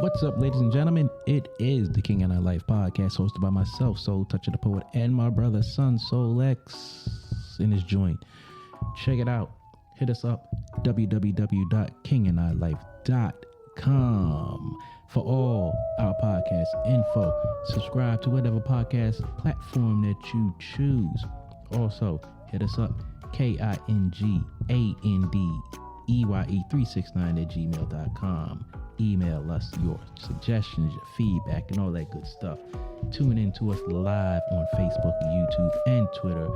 What's up, ladies and gentlemen? It is the King and I Life podcast, hosted by myself, Soul Toucher the Poet, and my brother, Son Soul X, in his joint. Check it out. Hit us up, www.kingandilife.com, for all our podcast info. Subscribe to whatever podcast platform that you choose. Also, hit us up, KINGANDEYE369@gmail.com. Email us your suggestions, your feedback, and all that good stuff. Tune in to us live on Facebook, YouTube, and Twitter,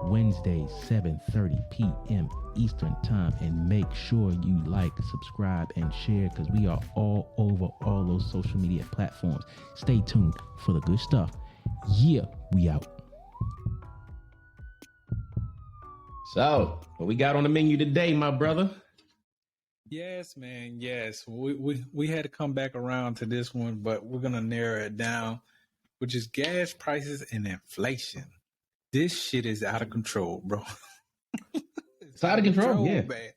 Wednesdays, 7:30 p.m. Eastern Time. And make sure you like, subscribe, and share, because we are all over all those social media platforms. Stay tuned for the good stuff. Yeah, we out. So, what we got on the menu today, my brother? Yes, man. Yes. We had to come back around to this one, but we're going to narrow it down, which is gas prices and inflation. This shit is out of control, bro. It's out of control, yeah. Man.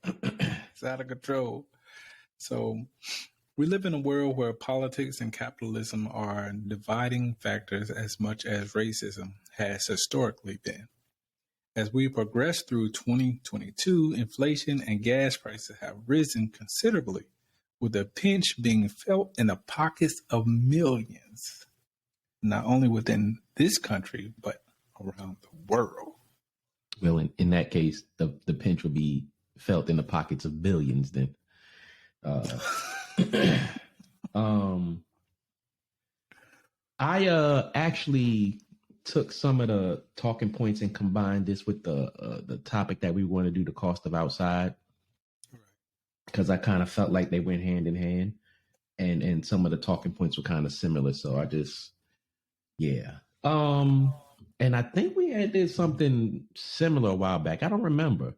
It's out of control. So we live in a world where politics and capitalism are dividing factors as much as racism has historically been. As we progress through 2022, inflation and gas prices have risen considerably, with a pinch being felt in the pockets of millions, not only within this country, but around the world. Well, in that case, the pinch will be felt in the pockets of billions then. I actually took some of the talking points and combined this with the topic that we want to do, the cost of outside, because I kind of felt like they went hand in hand, and some of the talking points were kind of similar. So I just, yeah. And I think we did something similar a while back. I don't remember,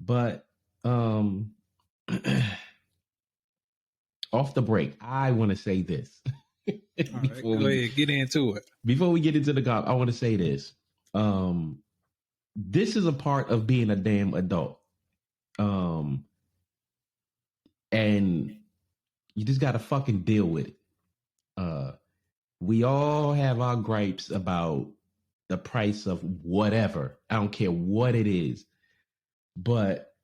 but off the break, I want to say this. All right, go ahead, get into it. Before we get into the golf, I want to say this. This is a part of being a damn adult. And you just got to fucking deal with it. We all have our gripes about the price of whatever. I don't care what it is. But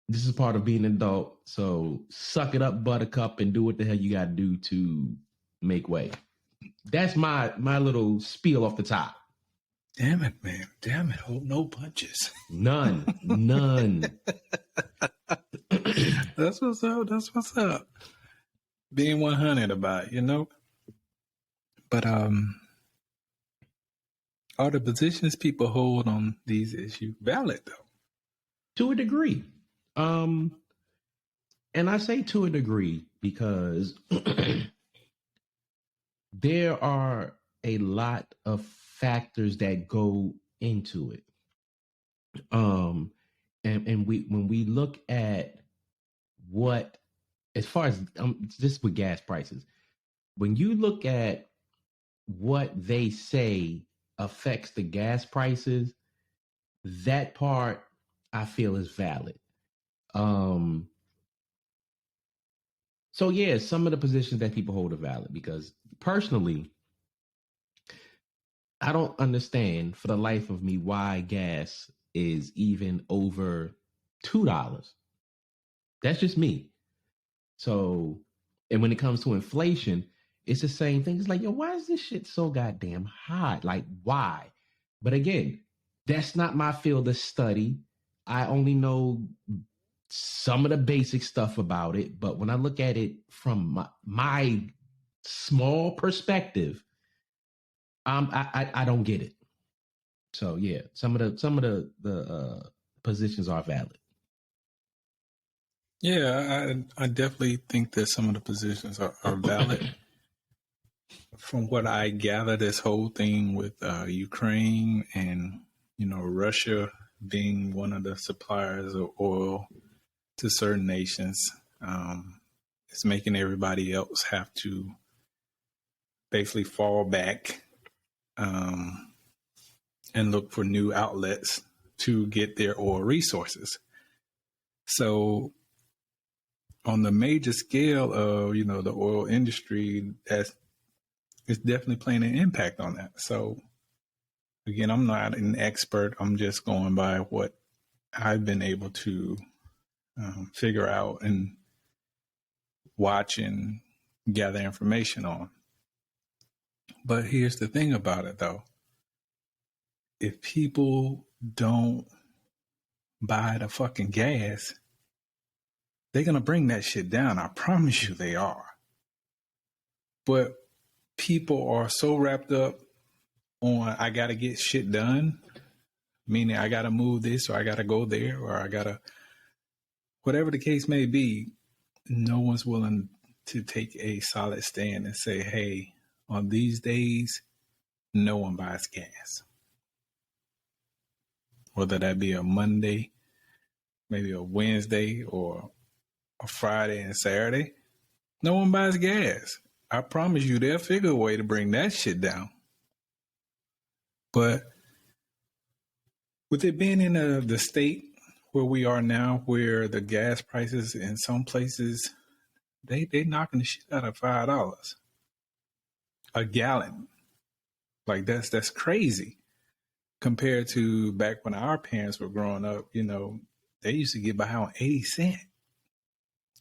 this is part of being an adult. So suck it up, buttercup, and do what the hell you got to do to make way. That's my little spiel off the top. Damn it, man. Damn it. Hold no punches. None. That's what's up. Being 100 about it, you know? But are the positions people hold on these issues valid, though? To a degree. And I say to a degree because there are a lot of factors that go into it. And when we look at what, as far as just with gas prices, when you look at what they say affects the gas prices, that part I feel is valid. So yeah, some of the positions that people hold are valid, because personally, I don't understand for the life of me why gas is even over $2. That's just me. So, and when it comes to inflation, it's the same thing. It's like, yo, why is this shit so goddamn high? Like, why? But again, that's not my field of study. I only know some of the basic stuff about it. But when I look at it from my small perspective, I don't get it. So yeah, some of the positions are valid. Yeah, I definitely think that some of the positions are valid. From what I gather, this whole thing with Ukraine and, Russia being one of the suppliers of oil to certain nations, it's making everybody else have to basically fall back and look for new outlets to get their oil resources. So on the major scale of, the oil industry, it's definitely playing an impact on that. So again, I'm not an expert. I'm just going by what I've been able to figure out and watch and gather information on. But here's the thing about it, though. If people don't buy the fucking gas, they're going to bring that shit down. I promise you they are. But people are so wrapped up on, I got to get shit done, meaning I got to move this or I got to go there or I got to, whatever the case may be, no one's willing to take a solid stand and say, hey, on these days, no one buys gas. Whether that be a Monday, maybe a Wednesday, or a Friday and Saturday, no one buys gas. I promise you they'll figure a way to bring that shit down. But with it being in the state where we are now, where the gas prices in some places, they knocking the shit out of $5 a gallon. Like that's crazy compared to back when our parents were growing up. They used to get by on 80 cents.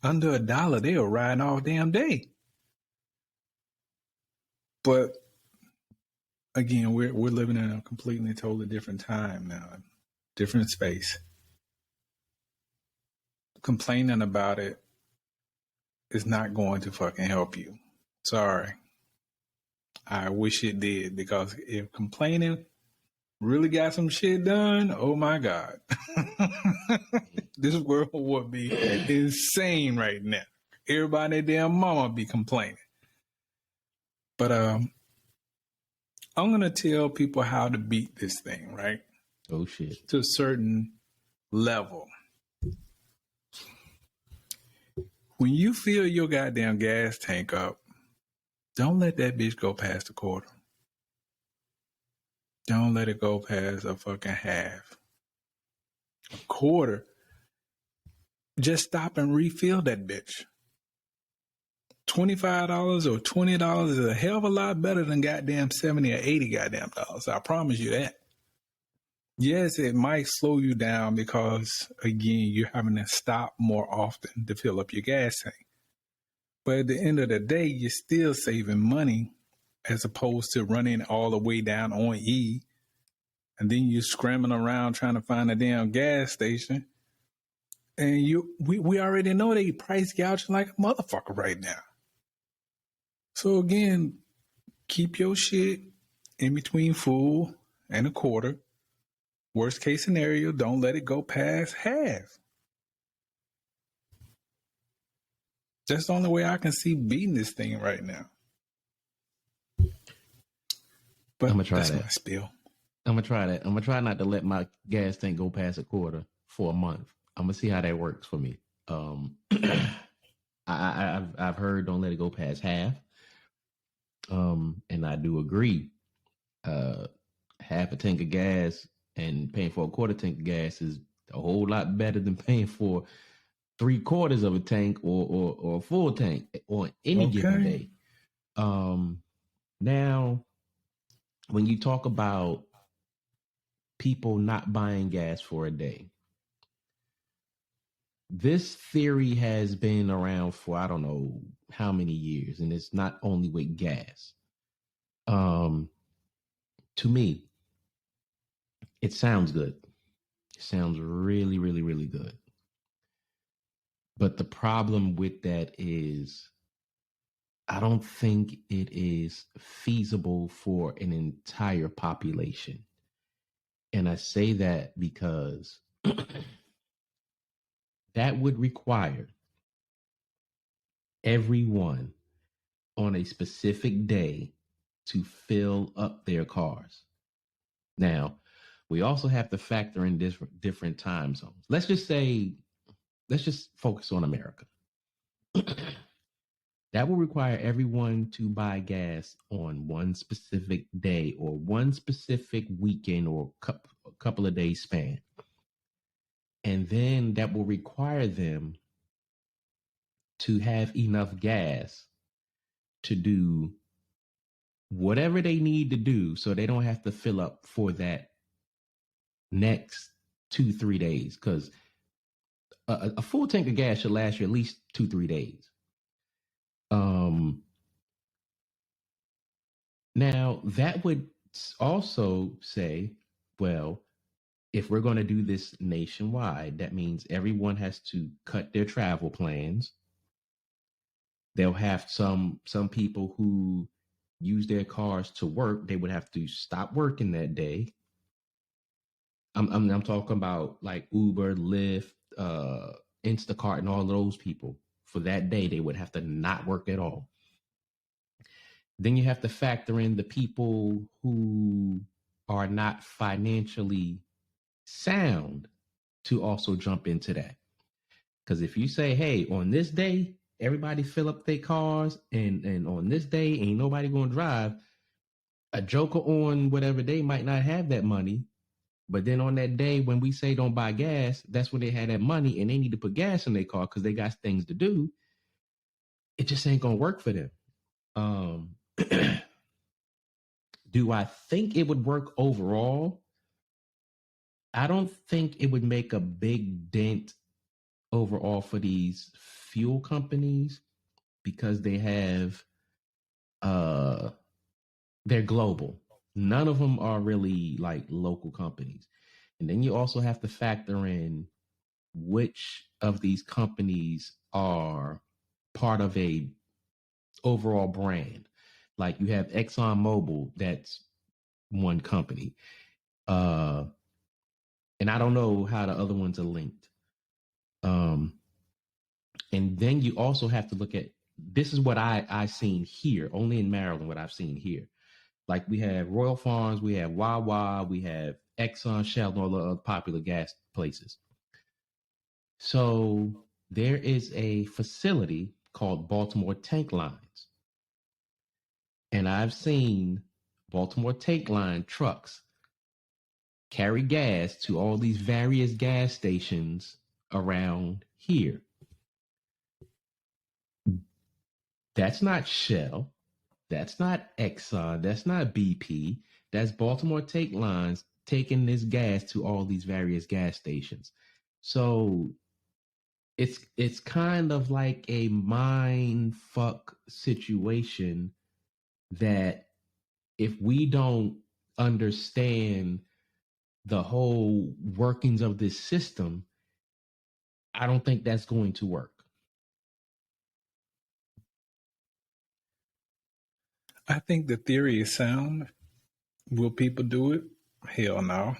Under $1, they were riding all damn day. But again, we're living in a completely, totally different time now, different space. Complaining about it is not going to fucking help you. Sorry. I wish it did, because if complaining really got some shit done, oh my God. This world would be insane right now. Everybody damn mama be complaining. But I'm going to tell people how to beat this thing, right? Oh, shit. To a certain level. When you fill your goddamn gas tank up, don't let that bitch go past a quarter. Don't let it go past a fucking half. A quarter. Just stop and refill that bitch. $25 or $20 is a hell of a lot better than goddamn 70 or 80 goddamn dollars. I promise you that. Yes, it might slow you down because, again, you're having to stop more often to fill up your gas tank. But at the end of the day, you're still saving money as opposed to running all the way down on E. And then you're scrambling around trying to find a damn gas station. And we already know they price gouging like a motherfucker right now. So again, keep your shit in between full and a quarter. Worst case scenario, don't let it go past half. That's the only way I can see beating this thing right now. But I'm gonna try that's that. my spiel. I'm gonna try that. I'm gonna try not to let my gas tank go past a quarter for a month. I'm gonna see how that works for me. I've heard don't let it go past half. And I do agree. Half a tank of gas and paying for a quarter tank of gas is a whole lot better than paying for 3/4 of a tank or a full tank on any given day. Now, when you talk about people not buying gas for a day, this theory has been around for I don't know how many years, and it's not only with gas. To me, it sounds good. It sounds really, really, really good. But the problem with that is I don't think it is feasible for an entire population. And I say that because that would require everyone on a specific day to fill up their cars. Now, we also have to factor in different time zones. Let's just focus on America. That will require everyone to buy gas on one specific day or one specific weekend or couple of days span. And then that will require them to have enough gas to do whatever they need to do so they don't have to fill up for that next 2-3 days. Because a full tank of gas should last you at least 2-3 days. Now that would also say, well, if we're going to do this nationwide, that means everyone has to cut their travel plans. They'll have some people who use their cars to work. They would have to stop working that day. I'm talking about like Uber, Lyft, Instacart, and all those people. For that day, they would have to not work at all. Then you have to factor in the people who are not financially sound to also jump into that. Because if you say, hey, on this day, everybody fill up their cars, and on this day, ain't nobody going to drive, a joker on whatever day might not have that money. But then on that day, when we say don't buy gas, that's when they had that money and they need to put gas in their car because they got things to do. It just ain't going to work for them. Do I think it would work overall? I don't think it would make a big dent overall for these fuel companies because they have they're global. None of them are really like local companies. And then you also have to factor in which of these companies are part of a overall brand. Like you have ExxonMobil, that's one company. And I don't know how the other ones are linked. And then you also have to look at, this is what I've seen here, only in Maryland, what I've seen here. Like we have Royal Farms, we have Wawa, we have Exxon, Shell, and all the other popular gas places. So there is a facility called Baltimore Tank Lines. And I've seen Baltimore Tank Line trucks carry gas to all these various gas stations around here. That's not Shell. That's not Exxon. That's not BP. That's Baltimore Tank Lines taking this gas to all these various gas stations. So it's kind of like a mind fuck situation that if we don't understand the whole workings of this system, I don't think that's going to work. I think the theory is sound. Will people do it? Hell no.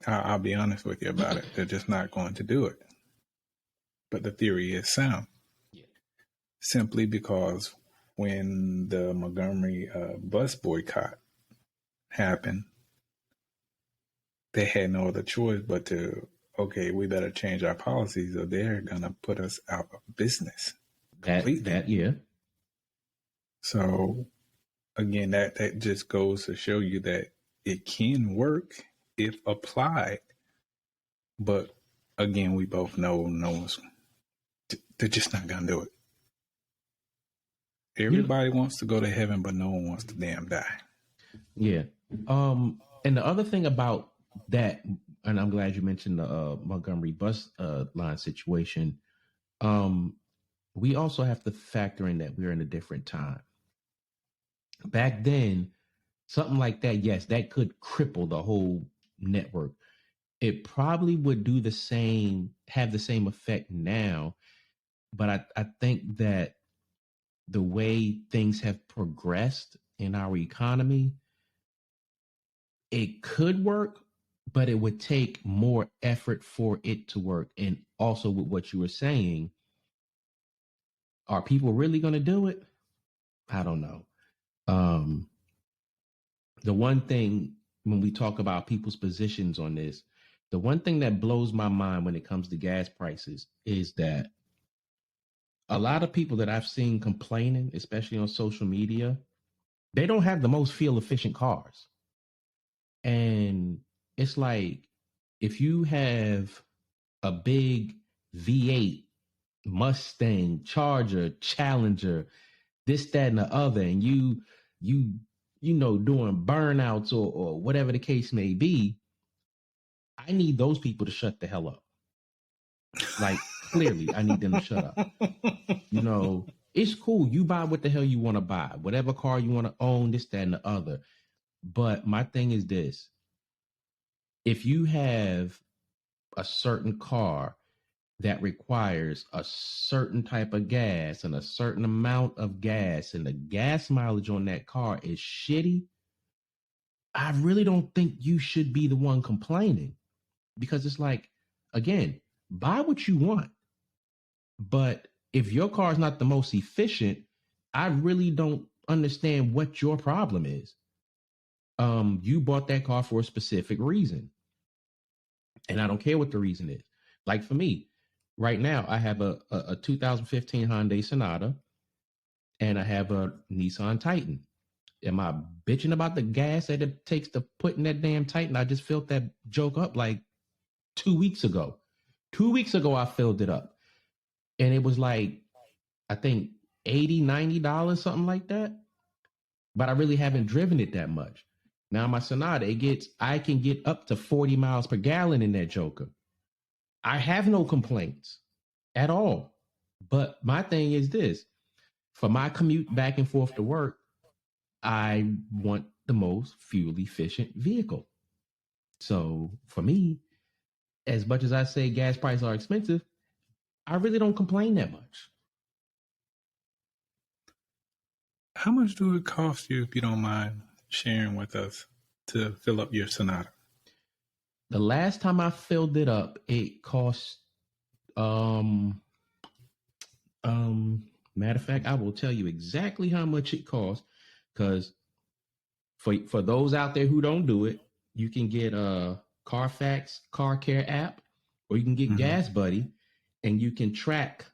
I'll be honest with you about it. They're just not going to do it. But the theory is sound. Yeah. Simply because when the Montgomery bus boycott happened, they had no other choice but to, okay, we better change our policies or they're going to put us out of business. That yeah. So again, that just goes to show you that it can work if applied. But again, we both know they're just not going to do it. Everybody wants to go to heaven, but no one wants to damn die. Yeah. And the other thing about that, and I'm glad you mentioned the Montgomery bus line situation. We also have to factor in that we're in a different time. Back then, something like that, yes, that could cripple the whole network. It probably would do the same, have the same effect now. But I think that the way things have progressed in our economy, it could work, but it would take more effort for it to work. And also with what you were saying, are people really going to do it? I don't know. The one thing when we talk about people's positions on this, the one thing that blows my mind when it comes to gas prices is that a lot of people that I've seen complaining, especially on social media, they don't have the most fuel efficient cars. And it's like, if you have a big V8 Mustang, Charger, Challenger, this, that, and the other, and you know, doing burnouts or whatever the case may be, I need those people to shut the hell up. Like, clearly, I need them to shut up. You know, it's cool. You buy what the hell you want to buy, whatever car you want to own, this, that, and the other. But my thing is this: if you have a certain car that requires a certain type of gas and a certain amount of gas, and the gas mileage on that car is shitty, I really don't think you should be the one complaining, because it's like, again, buy what you want. But if your car is not the most efficient, I really don't understand what your problem is. You bought that car for a specific reason, and I don't care what the reason is. Like for me, right now, I have a 2015 Hyundai Sonata, and I have a Nissan Titan. Am I bitching about the gas that it takes to put in that damn Titan? I just filled that joke up like 2 weeks ago. 2 weeks ago, I filled it up, and it was like, I think $80, $90, something like that. But I really haven't driven it that much. Now my Sonata, I can get up to 40 miles per gallon in that joker. I have no complaints at all. But my thing is this: for my commute back and forth to work, I want the most fuel efficient vehicle. So for me, as much as I say gas prices are expensive, I really don't complain that much. How much do it cost you, if you don't mind sharing with us, to fill up your Sonata? The last time I filled it up, it cost matter of fact, I will tell you exactly how much it costs, because for those out there who don't do it, you can get a Carfax Car Care app, or you can get Gas Buddy, and you can track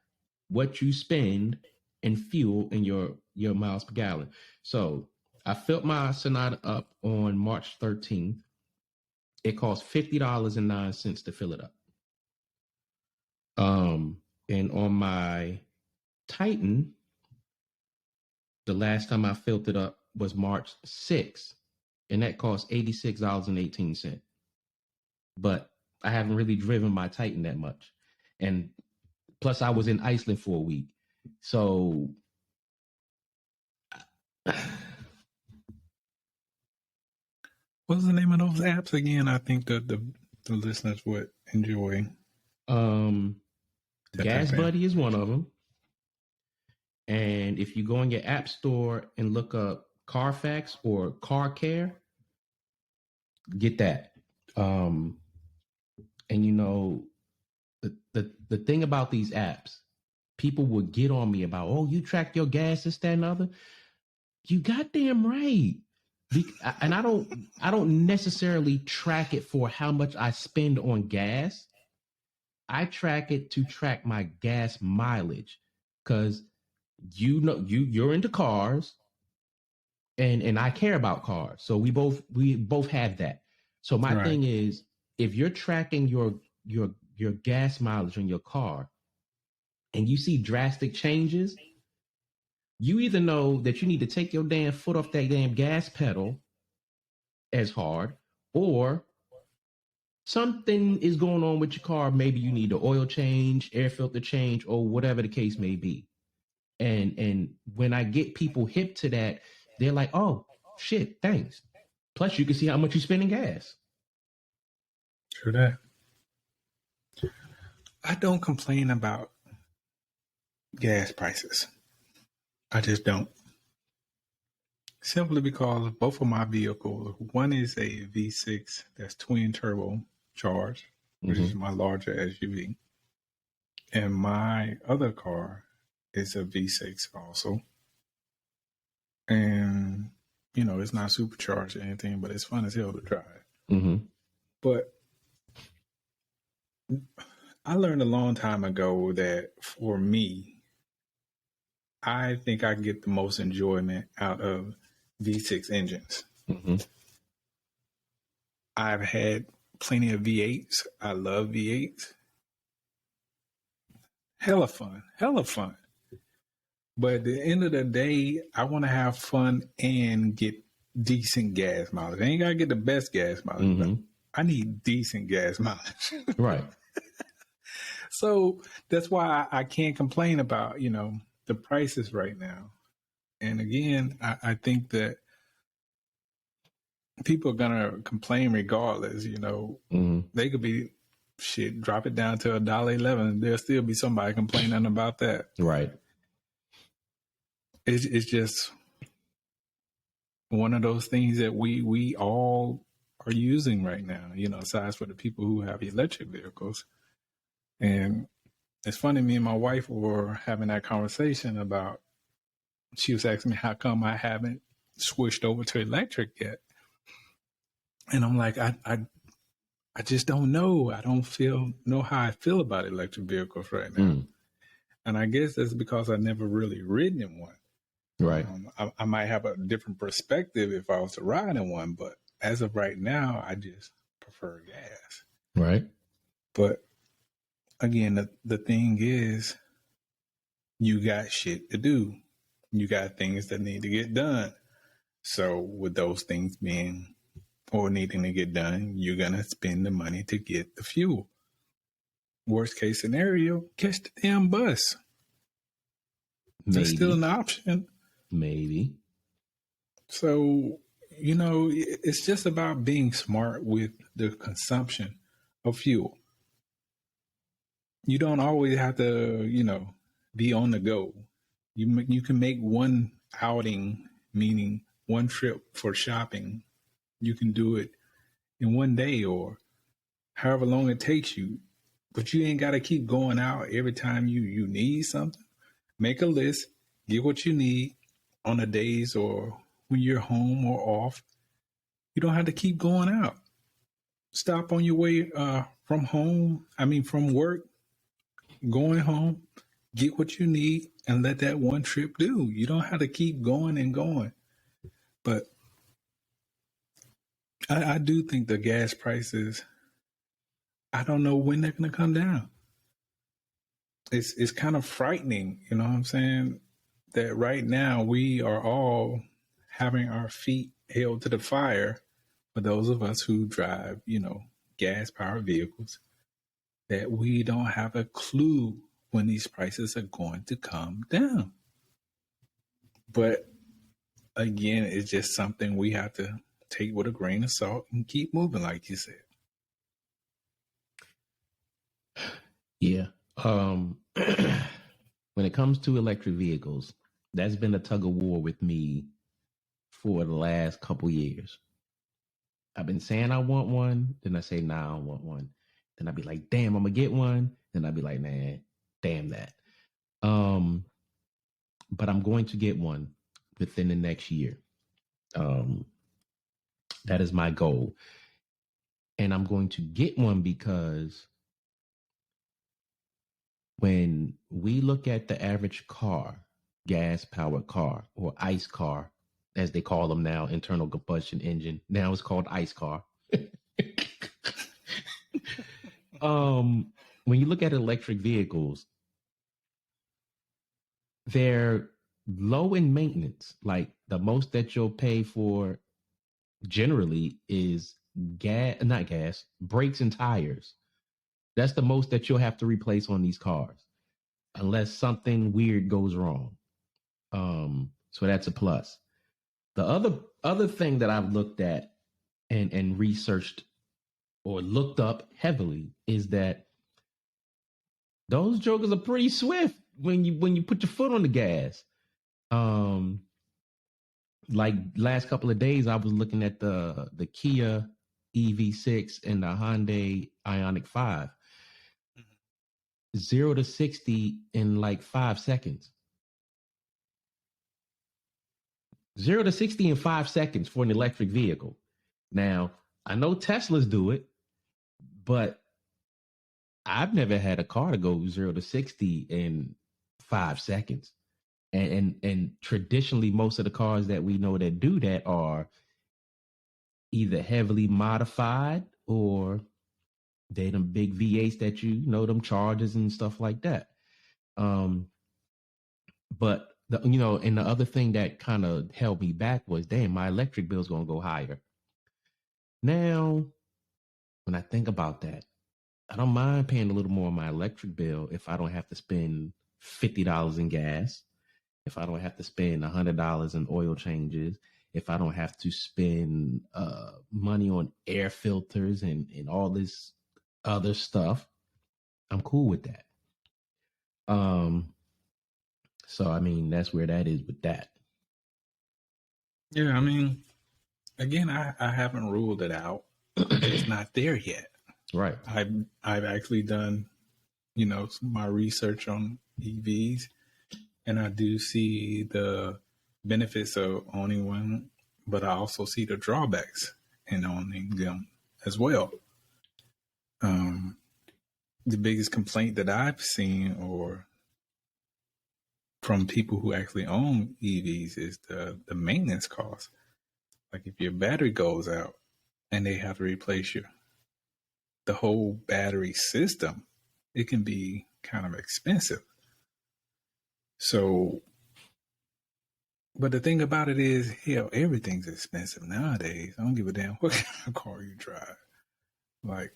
what you spend in fuel in your miles per gallon. So I filled my Sonata up on March 13th. It cost $50.09 to fill it up. And on my Titan, the last time I filled it up was March 6th, and that cost $86.18. But I haven't really driven my Titan that much. And plus, I was in Iceland for a week. So what's the name of those apps again? I think the listeners would enjoy. Gas Buddy is one of them. And if you go in your app store and look up Carfax or Car Care, get that. And you know, the thing about these apps, people would get on me about, oh, you track your gas, this, that, and other. You goddamn right. And I don't necessarily track it for how much I spend on gas. I track it to track my gas mileage, because you know you're into cars, and I care about cars. So we both have that. So my thing is, if you're tracking your gas mileage on your car and you see drastic changes, you either know that you need to take your damn foot off that damn gas pedal as hard, or something is going on with your car. Maybe you need an oil change, air filter change, or whatever the case may be. And when I get people hip to that, they're like, oh, shit, thanks. Plus, you can see how much you spend in gas. True that. I don't complain about gas prices. I just don't. Simply because both of my vehicles, one is a V6 that's twin turbo charged, which is my larger SUV. And my other car is a V6 also. And, you know, it's not supercharged or anything, but it's fun as hell to drive. But I learned a long time ago that for me, I think I get the most enjoyment out of V6 engines. I've had plenty of V8s. I love V8s. Hella fun. Hella fun. But at the end of the day, I want to have fun and get decent gas mileage. I ain't got to get the best gas mileage, but I need decent gas mileage. Right. So that's why I can't complain about, the prices right now. And again, I think that people are going to complain regardless. They could be, shit, drop it down to $1.11. There'll still be somebody complaining about that. Right. It's just one of those things that we all are using right now, aside for the people who have electric vehicles. And it's funny, me and my wife were having that conversation about, she was asking me how come I haven't switched over to electric yet. And I'm like, I just don't know. I don't know how I feel about electric vehicles right now. And I guess that's because I've never really ridden in one. Right. I might have a different perspective if I was to ride in one, but as of right now, I just prefer gas. Right. But again, the thing is, you got shit to do. You got things that need to get done. So with those things being or needing to get done, you're going to spend the money to get the fuel. Worst case scenario, catch the damn bus. Maybe. That's still an option. Maybe. So, it's just about being smart with the consumption of fuel. You don't always have to, be on the go. You can make one outing, meaning one trip for shopping. You can do it in one day or however long it takes you. But you ain't got to keep going out every time you need something. Make a list, get what you need on the days or when you're home or off. You don't have to keep going out. Stop on your way from work, going home, get what you need, and let that one trip do. You don't have to keep going and going. But I do think the gas prices, I don't know when they're going to come down. It's kind of frightening, you know what I'm saying? That right now we are all having our feet held to the fire for those of us who drive, gas-powered vehicles, that we don't have a clue when these prices are going to come down. But again, it's just something we have to take with a grain of salt and keep moving, like you said. Yeah. When it comes to electric vehicles, that's been a tug of war with me for the last couple years. I've been saying I want one, then I say, nah, I don't want one. Then I'd be like, damn, I'm gonna get one. Then I'd be like, nah, damn that. But I'm going to get one within the next year. That is my goal. And I'm going to get one because when we look at the average car, gas-powered car or ICE car, as they call them now, internal combustion engine. Now it's called ICE car. When you look at electric vehicles, they're low in maintenance. Like the most that you'll pay for generally is brakes and tires. That's the most that you'll have to replace on these cars, unless something weird goes wrong. So that's a plus. The other thing that I've looked at and researched or looked up heavily is that those jokers are pretty swift when you put your foot on the gas. Like last couple of days, I was looking at the Kia EV6 and the Hyundai Ioniq 5. 0 to 60 in like 5 seconds. 0 to 60 in 5 seconds for an electric vehicle. Now, I know Teslas do it, but I've never had a car to go 0 to 60 in 5 seconds. And traditionally, most of the cars that we know that do that are either heavily modified or they them big V8s that them Chargers and stuff like that. But and the other thing that kind of held me back was, damn, my electric bill's gonna go higher. Now, when I think about that, I don't mind paying a little more on my electric bill if I don't have to spend $50 in gas, if I don't have to spend $100 in oil changes, if I don't have to spend money on air filters and all this other stuff. I'm cool with that. So I mean, that's where that is with that. Yeah, I mean, again, I haven't ruled it out. It's not there yet. Right. I've actually done, my research on EVs, and I do see the benefits of owning one, but I also see the drawbacks in owning them as well. The biggest complaint that I've seen, or from people who actually own EVs, is the maintenance cost. Like if your battery goes out and they have to replace the whole battery system, it can be kind of expensive. So, but the thing about it is, hell, everything's expensive nowadays. I don't give a damn what kind of car you drive. Like,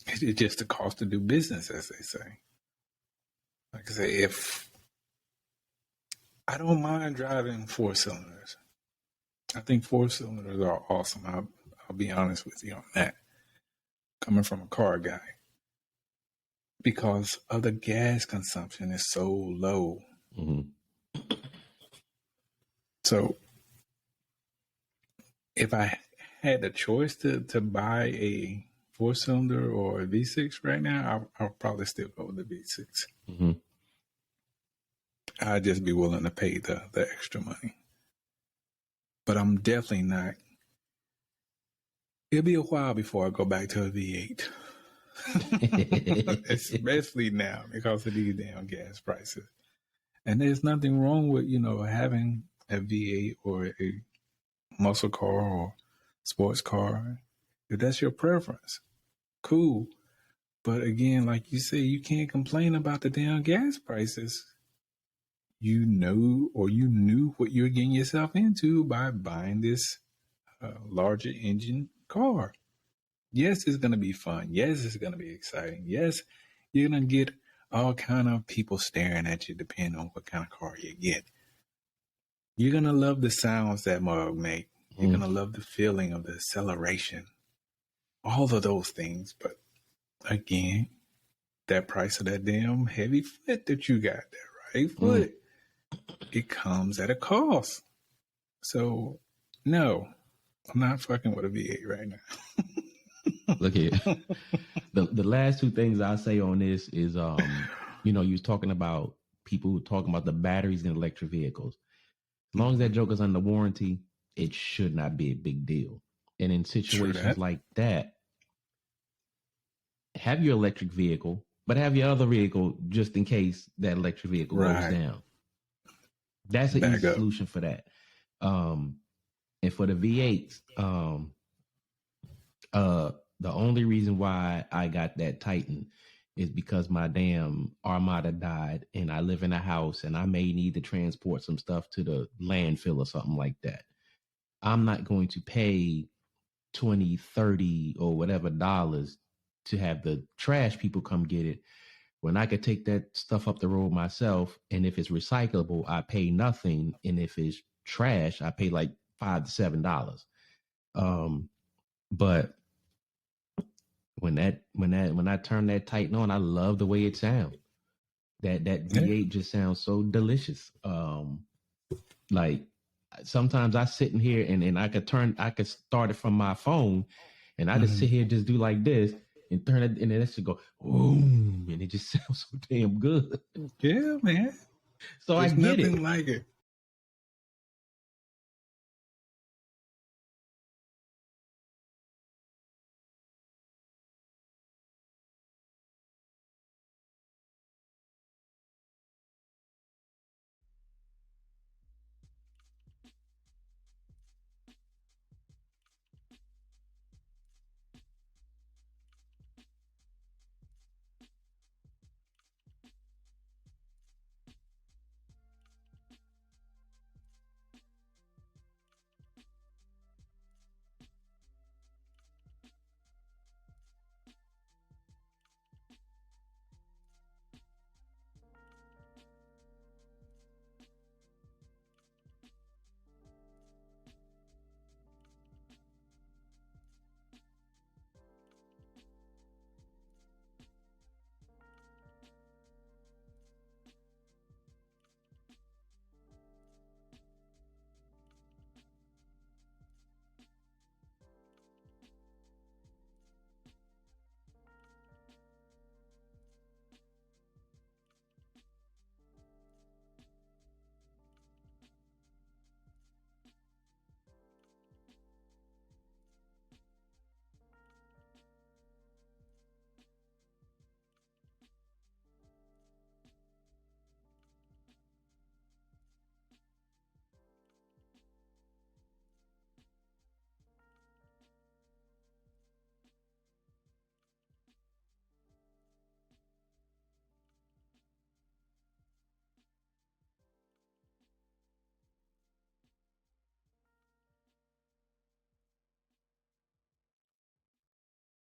it's just the cost to do business, as they say. Like I say, if I don't mind driving 4-cylinders, I think 4-cylinders are awesome. I'll be honest with you on that, coming from a car guy, because of the gas consumption is so low. Mm-hmm. So if I had the choice to buy a 4-cylinder or a V6 right now, I'll probably still go with the V6. Mm-hmm. I'd just be willing to pay the extra money. But I'm definitely not. It'll be a while before I go back to a V8. Especially now because of these damn gas prices. And there's nothing wrong with, having a V8 or a muscle car or sports car. If that's your preference, cool. But again, like you say, you can't complain about the damn gas prices. You knew what you're getting yourself into by buying this larger engine car. Yes, it's going to be fun. Yes, it's going to be exciting. Yes, you're going to get all kind of people staring at you depending on what kind of car you get. You're going to love the sounds that mug make. You're going to love the feeling of the acceleration. All of those things. But again, that price of that damn heavy foot that you got, that right foot, it comes at a cost. So, no, I'm not fucking with a V8 right now. Look here. The last two things I'll say on this is, you was talking about people talking about the batteries in electric vehicles. As long as that joker's under warranty, it should not be a big deal. And in situations like that, have your electric vehicle, but have your other vehicle just in case that electric vehicle goes down. That's an easy solution for that. And for the V8s, the only reason why I got that Titan is because my damn Armada died and I live in a house and I may need to transport some stuff to the landfill or something like that. I'm not going to pay $20, $30 or whatever dollars to have the trash people come get it when I could take that stuff up the road myself. And if it's recyclable, I pay nothing. And if it's trash, I pay like $5 to $7. But when I turn that Titan on, I love the way it sounds. That V8 just sounds so delicious. Like sometimes I sit in here and I could start it from my phone, and I just sit here and just do like this and turn it, and then it should go boom, and it just sounds so damn good. Yeah, man. So There's I get nothing it. like it.